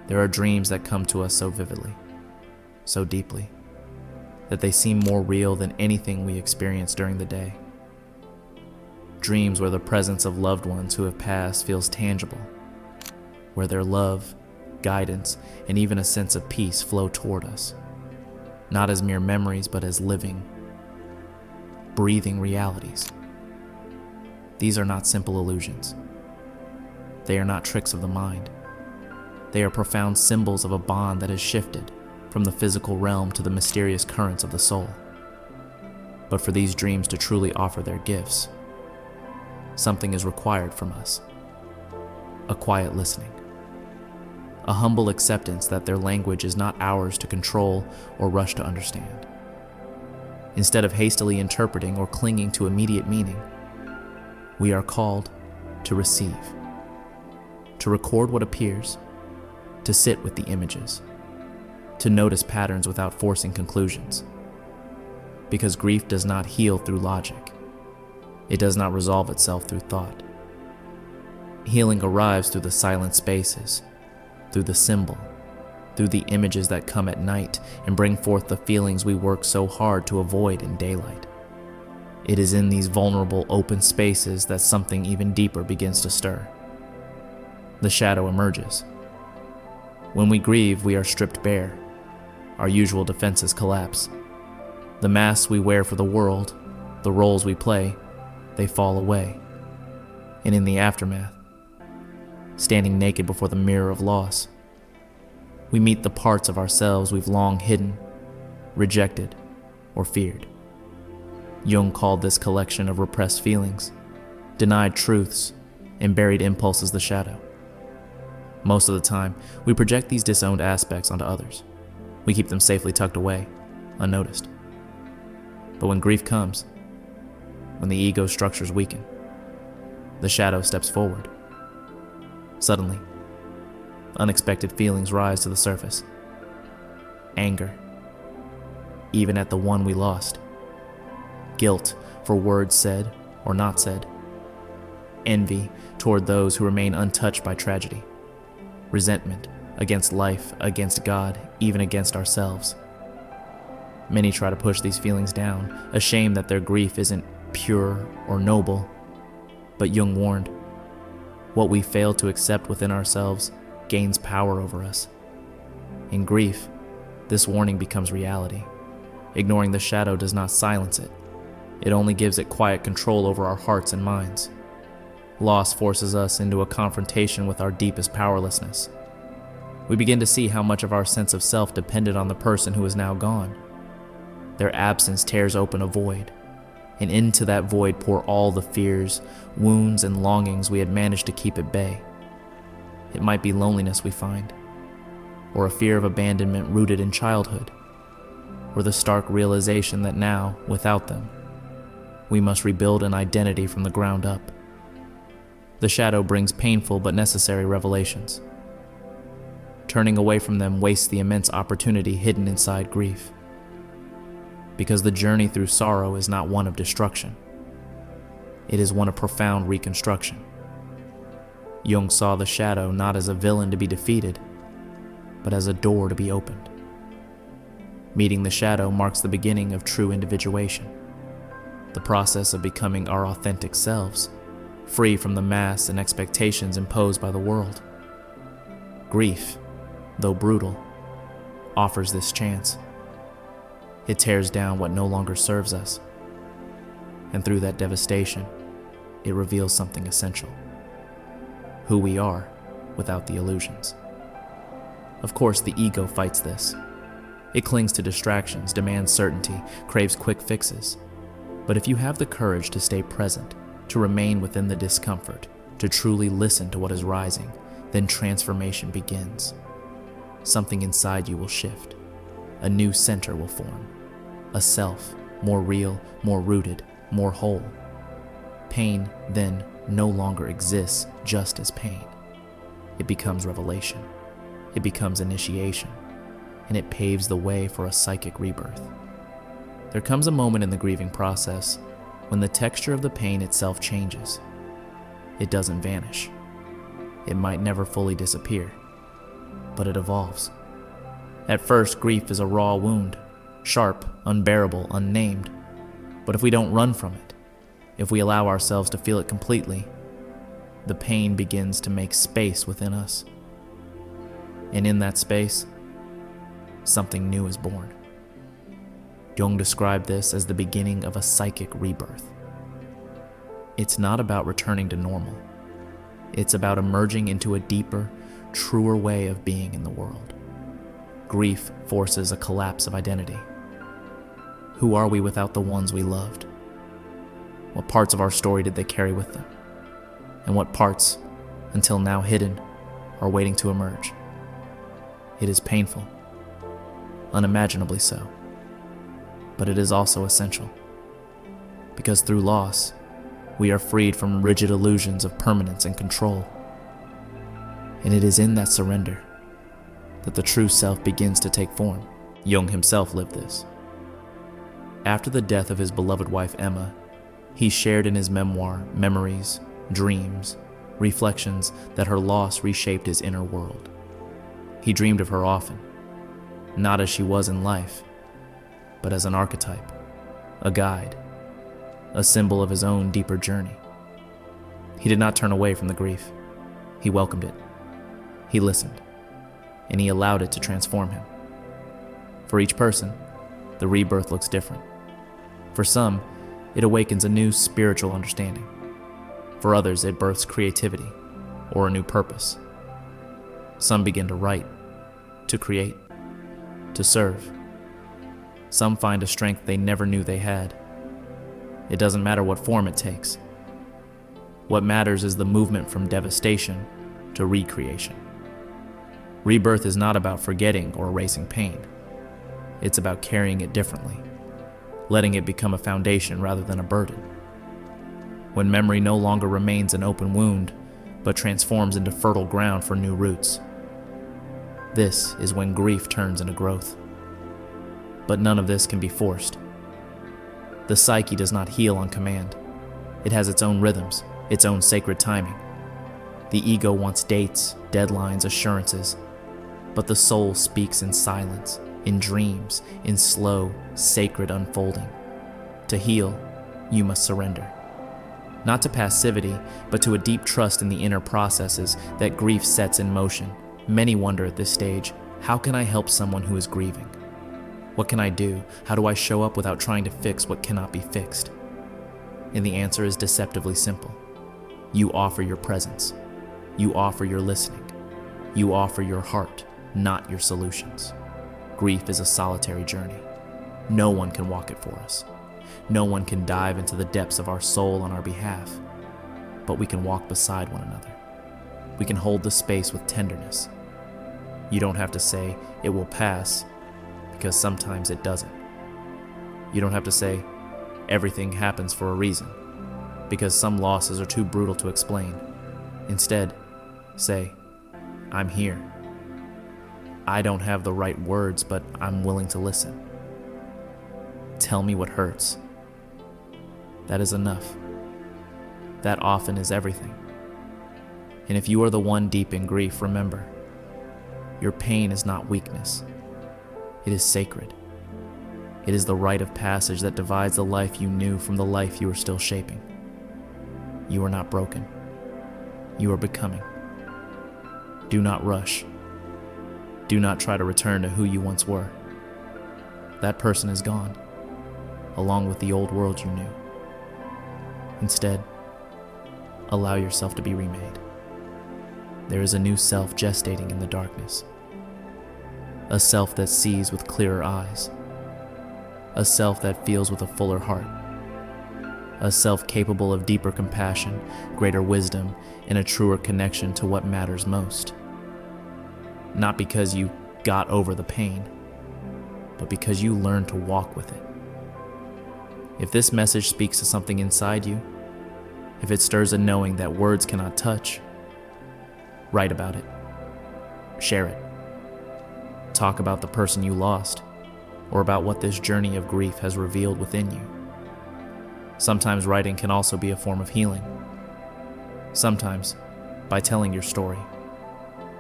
There are dreams that come to us so vividly, so deeply, that they seem more real than anything we experience during the day. Dreams where the presence of loved ones who have passed feels tangible, where their love, guidance, and even a sense of peace flow toward us, not as mere memories, but as living, breathing realities. These are not simple illusions. They are not tricks of the mind. They are profound symbols of a bond that has shifted from the physical realm to the mysterious currents of the soul. But for these dreams to truly offer their gifts, something is required from us. A quiet listening. A humble acceptance that their language is not ours to control or rush to understand. Instead of hastily interpreting or clinging to immediate meaning, we are called to receive, to record what appears, to sit with the images, to notice patterns without forcing conclusions. Because grief does not heal through logic. It does not resolve itself through thought. Healing arrives through the silent spaces, through the symbol, through the images that come at night and bring forth the feelings we work so hard to avoid in daylight. It is in these vulnerable, open spaces that something even deeper begins to stir. The shadow emerges. When we grieve, we are stripped bare. Our usual defenses collapse. The masks we wear for the world, the roles we play, they fall away. And in the aftermath, standing naked before the mirror of loss, we meet the parts of ourselves we've long hidden, rejected, or feared. Jung called this collection of repressed feelings, denied truths, and buried impulses the shadow. Most of the time, we project these disowned aspects onto others. We keep them safely tucked away, unnoticed. But when grief comes, when the ego structures weaken, the shadow steps forward. Suddenly, unexpected feelings rise to the surface. Anger, even at the one we lost. Guilt for words said or not said. Envy toward those who remain untouched by tragedy. Resentment against life, against God, even against ourselves. Many try to push these feelings down, ashamed that their grief isn't pure or noble. But Jung warned, what we fail to accept within ourselves gains power over us. In grief, this warning becomes reality. Ignoring the shadow does not silence it. It only gives it quiet control over our hearts and minds. Loss forces us into a confrontation with our deepest powerlessness. We begin to see how much of our sense of self depended on the person who is now gone. Their absence tears open a void, and into that void pour all the fears, wounds, and longings we had managed to keep at bay. It might be loneliness we find, or a fear of abandonment rooted in childhood, or the stark realization that now, without them, we must rebuild an identity from the ground up. The shadow brings painful but necessary revelations. Turning away from them wastes the immense opportunity hidden inside grief. Because the journey through sorrow is not one of destruction. It is one of profound reconstruction. Jung saw the shadow not as a villain to be defeated, but as a door to be opened. Meeting the shadow marks the beginning of true individuation, the process of becoming our authentic selves, free from the masks and expectations imposed by the world. Grief, though brutal, offers this chance. It tears down what no longer serves us, and through that devastation, it reveals something essential: who we are without the illusions. Of course, the ego fights this. It clings to distractions, demands certainty, craves quick fixes. But if you have the courage to stay present, to remain within the discomfort, to truly listen to what is rising, then transformation begins. Something inside you will shift. A new center will form. A self, more real, more rooted, more whole. Pain then no longer exists just as pain. It becomes revelation. It becomes initiation. And it paves the way for a psychic rebirth. There comes a moment in the grieving process when the texture of the pain itself changes. It doesn't vanish. It might never fully disappear, but it evolves. At first, grief is a raw wound, sharp, unbearable, unnamed. But if we don't run from it, if we allow ourselves to feel it completely, the pain begins to make space within us. And in that space, something new is born. Jung described this as the beginning of a psychic rebirth. It's not about returning to normal. It's about emerging into a deeper, truer way of being in the world. Grief forces a collapse of identity. Who are we without the ones we loved? What parts of our story did they carry with them? And what parts, until now hidden, are waiting to emerge? It is painful, unimaginably so. But it is also essential, because through loss, we are freed from rigid illusions of permanence and control. And it is in that surrender that the true self begins to take form. Jung himself lived this. After the death of his beloved wife Emma, he shared in his memoir memories, dreams, reflections that her loss reshaped his inner world. He dreamed of her often, not as she was in life, but as an archetype, a guide, a symbol of his own deeper journey. He did not turn away from the grief. He welcomed it. He listened, and he allowed it to transform him. For each person, the rebirth looks different. For some, it awakens a new spiritual understanding. For others, it births creativity or a new purpose. Some begin to write, to create, to serve. Some find a strength they never knew they had. It doesn't matter what form it takes. What matters is the movement from devastation to recreation. Rebirth is not about forgetting or erasing pain. It's about carrying it differently, letting it become a foundation rather than a burden. When memory no longer remains an open wound, but transforms into fertile ground for new roots. This is when grief turns into growth. But none of this can be forced. The psyche does not heal on command. It has its own rhythms, its own sacred timing. The ego wants dates, deadlines, assurances, but the soul speaks in silence, in dreams, in slow, sacred unfolding. To heal, you must surrender. Not to passivity, but to a deep trust in the inner processes that grief sets in motion. Many wonder at this stage, how can I help someone who is grieving? What can I do? How do I show up without trying to fix what cannot be fixed? And the answer is deceptively simple. You offer your presence. You offer your listening. You offer your heart, not your solutions. Grief is a solitary journey. No one can walk it for us. No one can dive into the depths of our soul on our behalf, but we can walk beside one another. We can hold the space with tenderness. You don't have to say, "It will pass," because sometimes it doesn't. You don't have to say, "Everything happens for a reason," because some losses are too brutal to explain. Instead, say, "I'm here. I don't have the right words, but I'm willing to listen. Tell me what hurts." That is enough. That often is everything. And if you are the one deep in grief, remember, your pain is not weakness. It is sacred. It is the rite of passage that divides the life you knew from the life you are still shaping. You are not broken. You are becoming. Do not rush. Do not try to return to who you once were. That person is gone, along with the old world you knew. Instead, allow yourself to be remade. There is a new self gestating in the darkness. A self that sees with clearer eyes. A self that feels with a fuller heart. A self capable of deeper compassion, greater wisdom, and a truer connection to what matters most. Not because you got over the pain, but because you learned to walk with it. If this message speaks to something inside you, if it stirs a knowing that words cannot touch, write about it. Share it. Talk about the person you lost, or about what this journey of grief has revealed within you. Sometimes writing can also be a form of healing. Sometimes by telling your story.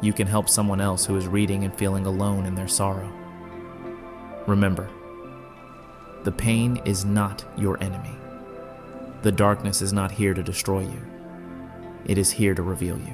you can help someone else who is reading and feeling alone in their sorrow. Remember, the pain is not your enemy. The darkness is not here to destroy you. It is here to reveal you.